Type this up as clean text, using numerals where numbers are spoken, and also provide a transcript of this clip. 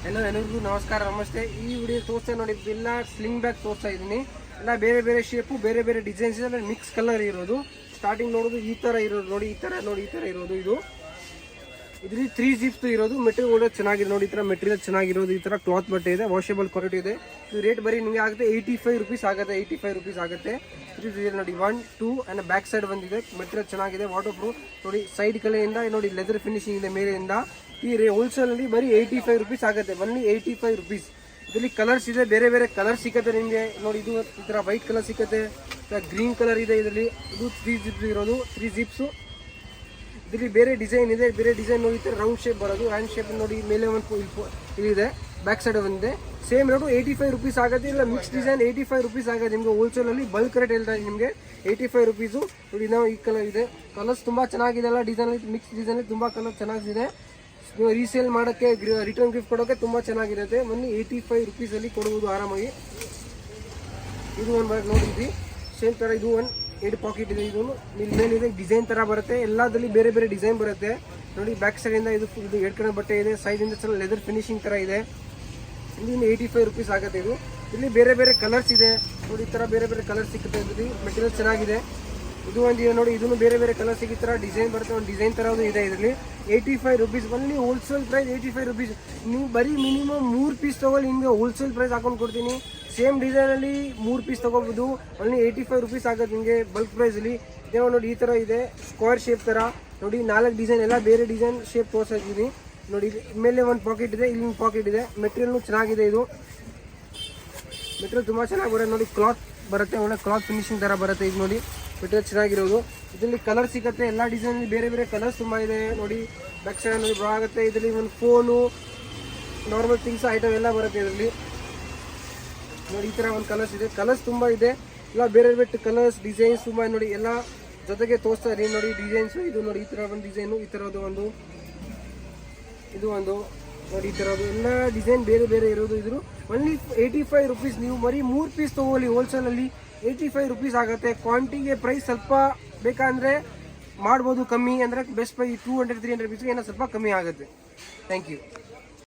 ಎಲ್ಲರಿಗೂ ನಮಸ್ಕಾರ ನಮಸ್ತೆ. ಈ ವಿಡಿಯೋ ತೋರಿಸ್ತಾ ನೋಡಿ ಎಲ್ಲ ಸ್ಲಿಂಗ್ ಬ್ಯಾಗ್ ತೋರಿಸ್ತಾ ಇದ್ದೀನಿ. ಎಲ್ಲ ಬೇರೆ ಬೇರೆ ಶೇಪು ಬೇರೆ ಬೇರೆ ಡಿಸೈನ್ಸ್ ಇದೆ, ಮಿಕ್ಸ್ ಕಲರ್ ಇರೋದು. ಸ್ಟಾರ್ಟಿಂಗ್ ನೋಡೋದು ಈ ಥರ ಇರೋದು ನೋಡಿ, ಈ ಥರ ಇರೋದು. ಇದರಲ್ಲಿ 3 ಜಿಪ್ಸ್ ಇರೋದು. ಮೆಟೀರಿಯಲ್ ಕೂಡ ಚೆನ್ನಾಗಿದೆ ನೋಡಿ, ಈ ಥರ ಮೆಟೀರಿಯಲ್ ಚೆನ್ನಾಗಿರೋದು. ಈ ಥರ ಕ್ಲಾತ್ ಬಟ್ಟೆ ಇದೆ, ವಾಷೇಬಲ್ ಕ್ವಾಲಿಟಿ ಇದೆ. ಇದು ರೇಟ್ ಬರೀ ನಿಮಗೆ ಆಗುತ್ತೆ 85 ರುಪೀಸ್ ಆಗುತ್ತೆ. 85 ರುಪೀಸ್ ಆಗುತ್ತೆ. ಇದು ನೋಡಿ 1, 2 ಆ್ಯಂಡ್ ಬ್ಯಾಕ್ ಸೈಡ್ ಬಂದಿದೆ. ಮೆಟೀರಿಯಲ್ ಚೆನ್ನಾಗಿದೆ, ವಾಟರ್ ಪ್ರೂಫ್ ನೋಡಿ. ಸೈಡ್ ಕಲೆಯಿಂದ ನೋಡಿ ಲೆದರ್ ಫಿನಿಶಿಂಗ್ ಇದೆ ಮೇಲೆಯಿಂದ. ಈ ಹೋಲ್ಸೇಲಲ್ಲಿ ಬರೀ 85 ರುಪೀಸ್ ಆಗುತ್ತೆ, ಬನ್ನಿ 85 ರುಪೀಸ್. ಇದರಲ್ಲಿ ಕಲರ್ಸ್ ಇದೆ, ಬೇರೆ ಬೇರೆ ಕಲರ್ ಸಿಗುತ್ತೆ ನಿಮಗೆ ನೋಡಿ. ಇದು ಈ ಥರ ವೈಟ್ ಕಲರ್ ಸಿಗುತ್ತೆ, ಗ್ರೀನ್ ಕಲರ್ ಇದೆ ಇದರಲ್ಲಿ. ಇದು 3 ಜಿಪ್ಸ್ ಇರೋದು, 3 ಜಿಪ್ಸು. ಇದರಲ್ಲಿ ಬೇರೆ ಡಿಸೈನ್ ಇದೆ, ಬೇರೆ ಡಿಸೈನ್ ನೋಡಿ. ಈ ಥರ ರೌಂಡ್ ಶೇಪ್ ಬರೋದು, ಹ್ಯಾಂಡ್ ಶೇಪ್ ನೋಡಿ. ಮೇಲೆ ಒಂದು ಇಲ್ಲಿದೆ, ಬ್ಯಾಕ್ ಸೈಡ್ ಬಂದಿದೆ. ಸೇಮ್ ರೇಟು 85 ರುಪೀಸ್ ಆಗುತ್ತೆ. ಇಲ್ಲ ಮಿಕ್ಸ್ ಡಿಸೈನ್ 85 ರುಪೀಸ್ ಆಗುತ್ತೆ ನಿಮಗೆ. ಹೋಲ್ಸೇಲಲ್ಲಿ ಬಲ್ಕ್ ರೇಟ್ ಹೇಳ್ತಾ ಇದೆ ನಿಮಗೆ 85 ರುಪೀಸು. ನೋಡಿ ನಾವು ಈ ಕಲರ್ ಇದೆ, ಕಲರ್ಸ್ ತುಂಬ ಚೆನ್ನಾಗಿದೆ ಅಲ್ಲ. ಡಿಸೈನಲ್ಲಿ ಮಿಕ್ಸ್ ಡಿಸೈನಲ್ಲಿ ತುಂಬ ಕಲರ್ ಚೆನ್ನಾಗಿದೆ. ನೀವು ರೀಸೇಲ್ ಮಾಡೋಕ್ಕೆ, ರಿಟರ್ನ್ ಗಿಫ್ಟ್ ಕೊಡೋಕ್ಕೆ ತುಂಬ ಚೆನ್ನಾಗಿರುತ್ತೆ. ಬನ್ನಿ 85 ರುಪೀಸಲ್ಲಿ ಕೊಡ್ಬೋದು ಆರಾಮಾಗಿ. ಇದು ಒಂದು ಬ್ಯಾಗ್ ನೋಡಿದ್ವಿ, ಸೇಮ್ ಥರ ಇದು ಒಂದು 8 ಪಾಕೆಟ್ ಇದೆ. ಇದು ಮೇಲಿದೆ ಡಿಸೈನ್ ಥರ ಬರುತ್ತೆ. ಎಲ್ಲದಲ್ಲಿ ಬೇರೆ ಬೇರೆ ಡಿಸೈನ್ ಬರುತ್ತೆ ನೋಡಿ. ಬ್ಯಾಕ್ ಸೈಡಿಂದ ಇದು 2 ಕಡೆ ಬಟ್ಟೆ ಇದೆ, ಸೈಡಿಂದ ಸ್ವಲ್ಪ ಲೆದರ್ ಫಿನಿಶಿಂಗ್ ಥರ ಇದೆ. ಇಲ್ಲಿ 85 ರುಪೀಸ್ ಆಗುತ್ತೆ ಇದು. ಇಲ್ಲಿ ಬೇರೆ ಬೇರೆ ಕಲರ್ಸ್ ಇದೆ ನೋಡಿ, ಈ ಥರ ಬೇರೆ ಬೇರೆ ಕಲರ್ ಸಿಗುತ್ತೆ. ಇದರಲ್ಲಿ ಮೆಟೀರಿಯಲ್ ಚೆನ್ನಾಗಿದೆ. ಇದು ಒಂದು ಇದೆ ನೋಡಿ, ಇದನ್ನು ಬೇರೆ ಬೇರೆ ಕಲರ್ ಸಿಗೋ ಥರ ಡಿಸೈನ್ ಬರುತ್ತೆ. ಒಂದು ಡಿಸೈನ್ ಥರದ್ದು ಇದೆ ಇದರಲ್ಲಿ. 85 ರುಪೀಸ್ ಬನ್ನಿ. Wholesale price 85 rupees. ನೀವು ಬರೀ ಮಿನಿಮಮ್ 3 ಪೀಸ್ ತೊಗೊಳ್ಳಿ, ನಿಮಗೆ ಹೋಲ್ಸೇಲ್ ಪ್ರೈಸ್ ಹಾಕೊಂಡು ಕೊಡ್ತೀನಿ. ಸೇಮ್ ಡಿಸೈನಲ್ಲಿ 3 ಪೀಸ್ ತೊಗೋಬೋದು, ಓನ್ಲಿ 85 ರುಪೀಸ್ ಆಗುತ್ತೆ ನಿಮಗೆ ಬಲ್ಕ್ ಪ್ರೈಸಲ್ಲಿ. ಇದೇ ನೋಡಿ, ಈ ಥರ ಇದೆ ಸ್ಕ್ವೇರ್ ಶೇಪ್ ಥರ ನೋಡಿ. 4 ಡಿಸೈನ್, ಎಲ್ಲ ಬೇರೆ ಡಿಸೈನ್ ಶೇಪ್ ತೋರಿಸ್ತಾ ಇದ್ದೀನಿ ನೋಡಿ. ಮೇಲೆ ಒಂದು ಪಾಕೆಟ್ ಇದೆ, ಇಲ್ಲಿ ಒಂದು ಪಾಕೆಟ್ ಇದೆ. ಮೆಟೀರಿಯಲ್ನು ಚೆನ್ನಾಗಿದೆ. ಇದು ಮೆಟೀರಿಯಲ್ ತುಂಬ ಚೆನ್ನಾಗಿ ಬರುತ್ತೆ ನೋಡಿ. ಕ್ಲಾತ್ ಬರುತ್ತೆ, ಒಳ್ಳೆ ಕ್ಲಾತ್ ಫಿನಿಶಿಂಗ್ ಥರ ಬರುತ್ತೆ. ಇದು ನೋಡಿ ಮೆಟೀರಿಯಲ್ ಚೆನ್ನಾಗಿರೋದು. ಇದರಲ್ಲಿ ಕಲರ್ ಸಿಗುತ್ತೆ, ಎಲ್ಲ ಡಿಸೈನಲ್ಲಿ ಬೇರೆ ಬೇರೆ ಕಲರ್ಸ್ ತುಂಬ ಇದೆ ನೋಡಿ. ಬ್ಯಾಕ್ ಸೈಡ್ ನೋಡಿ ಬ್ರಾ ಆಗುತ್ತೆ. ಇದರಲ್ಲಿ ಒಂದು ಫೋನು, ನಾರ್ಮಲ್ ಥಿಂಗ್ಸ್ ಐಟಮ್ ಎಲ್ಲ ಬರುತ್ತೆ ಇದರಲ್ಲಿ ನೋಡಿ. ಈ ಥರ ಒಂದು ಕಲರ್ಸ್ ಇದೆ, ಕಲರ್ಸ್ ತುಂಬ ಇದೆ. ಎಲ್ಲ ಬೇರೆ ಬೇರೆ ಕಲರ್ಸ್ ಡಿಸೈನ್ಸ್ ತುಂಬ ನೋಡಿ. ಎಲ್ಲ ಜೊತೆಗೆ ತೋರಿಸ್ತಾ ಇದ್ದೀನಿ ನೋಡಿ ಡಿಸೈನ್ಸು. ಇದು ನೋಡಿ ಈ ಥರ ಒಂದು ಡಿಸೈನು, ಈ ಥರದ್ದು ಒಂದು, ಇದು ಒಂದು ನೋಡಿ. ಈ ಥರದ್ದು ಎಲ್ಲ ಡಿಸೈನ್ ಬೇರೆ ಬೇರೆ ಇರೋದು. ಇದ್ರು ಓನ್ಲಿ 85 ರುಪೀಸ್. ನೀವು ಬರೀ 3 ಪೀಸ್ ತೊಗೊಳ್ಳಿ, ಹೋಲ್ಸೇಲಲ್ಲಿ 85 ರುಪೀಸ್ ಆಗುತ್ತೆ. ಕ್ವಾಂಟಿಟಿಗೆ ಪ್ರೈಸ್ ಸ್ವಲ್ಪ ಬೇಕಂದರೆ ಮಾಡ್ಬೋದು ಕಮ್ಮಿ, ಅಂದರೆ ಬೆಸ್ಟ್ ಪ್ರೈಸ್ 200-300 ರುಪೀಸ್ಗೆ ಏನೋ ಸ್ವಲ್ಪ ಕಮ್ಮಿ ಆಗುತ್ತೆ. Thank you.